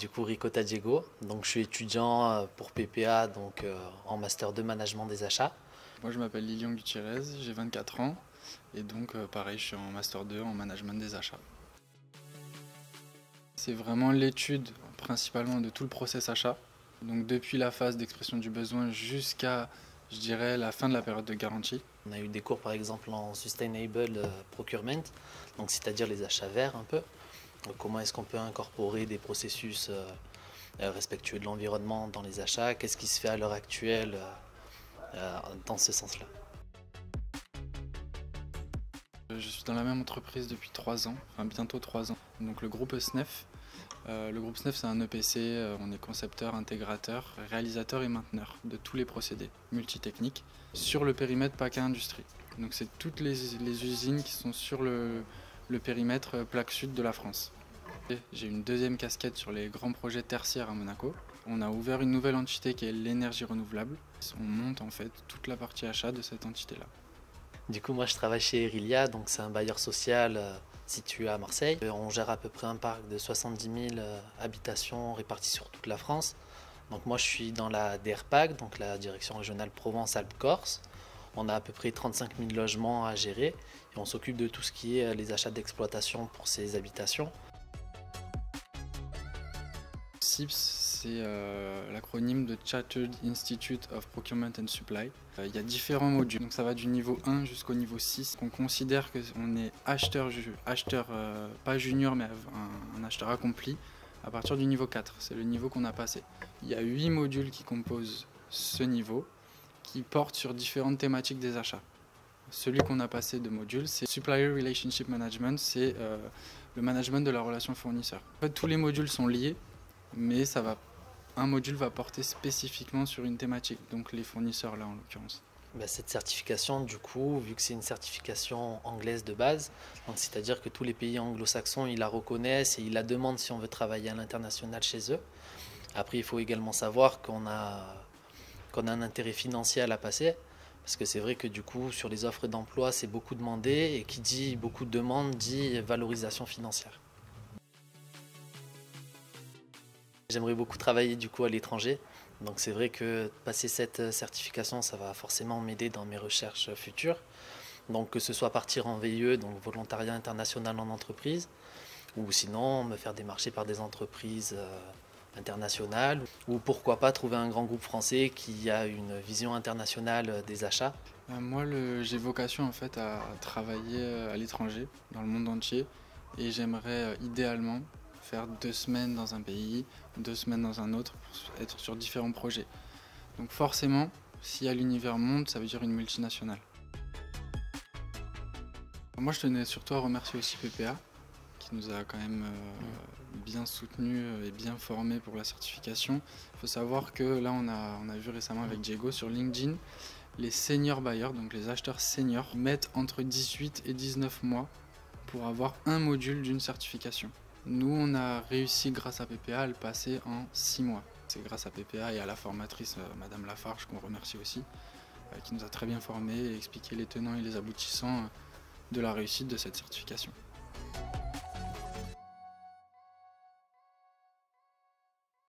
Du coup, Ricotta Diego. Donc, je suis étudiant pour PPA, donc en master 2 management des achats. Moi je m'appelle Lilian Gutiérrez, j'ai 24 ans et donc pareil je suis en master 2 en management des achats. C'est vraiment l'étude principalement de tout le process achat, donc depuis la phase d'expression du besoin jusqu'à, je dirais, la fin de la période de garantie. On a eu des cours par exemple en Sustainable Procurement, donc c'est-à-dire les achats verts un peu. Donc, comment est-ce qu'on peut incorporer des processus respectueux de l'environnement dans les achats? Qu'est-ce qui se fait à l'heure actuelle dans ce sens-là? Je suis dans la même entreprise depuis 3 ans, enfin bientôt 3 ans, donc le groupe SNEF. Le groupe SNEF c'est un EPC, on est concepteur, intégrateur, réalisateur et mainteneur de tous les procédés multitechniques sur le périmètre PACA Industrie. Donc c'est toutes les usines qui sont sur le périmètre plaque sud de la France. J'ai une deuxième casquette sur les grands projets tertiaires à Monaco. On a ouvert une nouvelle entité qui est l'énergie renouvelable. On monte en fait toute la partie achat de cette entité-là. Du coup, moi je travaille chez Erilia, donc c'est un bailleur social situé à Marseille. On gère à peu près un parc de 70 000 habitations réparties sur toute la France. Donc moi je suis dans la DRPAC, donc la direction régionale Provence-Alpes-Corse. On a à peu près 35 000 logements à gérer et on s'occupe de tout ce qui est les achats d'exploitation pour ces habitations. CIPS, c'est l'acronyme de Chartered Institute of Procurement and Supply. Il y a différents modules, donc ça va du niveau 1 jusqu'au niveau 6. On considère qu'on est acheteur pas junior, mais un acheteur accompli à partir du niveau 4. C'est le niveau qu'on a passé. Il y a 8 modules qui composent ce niveau, qui portent sur différentes thématiques des achats. Celui qu'on a passé de module, c'est Supplier Relationship Management, c'est le management de la relation fournisseur. En fait, tous les modules sont liés, mais un module va porter spécifiquement sur une thématique, donc les fournisseurs là en l'occurrence. Cette certification, du coup, vu que c'est une certification anglaise de base, c'est-à-dire que tous les pays anglo-saxons, ils la reconnaissent et ils la demandent si on veut travailler à l'international chez eux. Après, il faut également savoir qu'on a un intérêt financier à la passer, parce que c'est vrai que du coup, sur les offres d'emploi, c'est beaucoup demandé, et qui dit beaucoup de demandes dit valorisation financière. J'aimerais beaucoup travailler du coup à l'étranger, donc c'est vrai que passer cette certification, ça va forcément m'aider dans mes recherches futures. Donc que ce soit partir en VIE, donc volontariat international en entreprise, ou sinon me faire démarcher par des entreprises internationales, ou pourquoi pas trouver un grand groupe français qui a une vision internationale des achats. Moi, j'ai vocation en fait à travailler à l'étranger, dans le monde entier, et j'aimerais idéalement faire 2 semaines dans un pays, 2 semaines dans un autre, pour être sur différents projets. Donc forcément, si à l'univers monde, ça veut dire une multinationale. Moi, je tenais surtout à remercier aussi PPA, qui nous a quand même bien soutenus et bien formés pour la certification. Il faut savoir que là, on a vu récemment avec Diego sur LinkedIn, les seniors buyers, donc les acheteurs seniors, mettent entre 18 et 19 mois pour avoir un module d'une certification. Nous, on a réussi grâce à PPA à le passer en 6 mois. C'est grâce à PPA et à la formatrice, Madame Lafarge, qu'on remercie aussi, qui nous a très bien formés et expliqué les tenants et les aboutissants de la réussite de cette certification.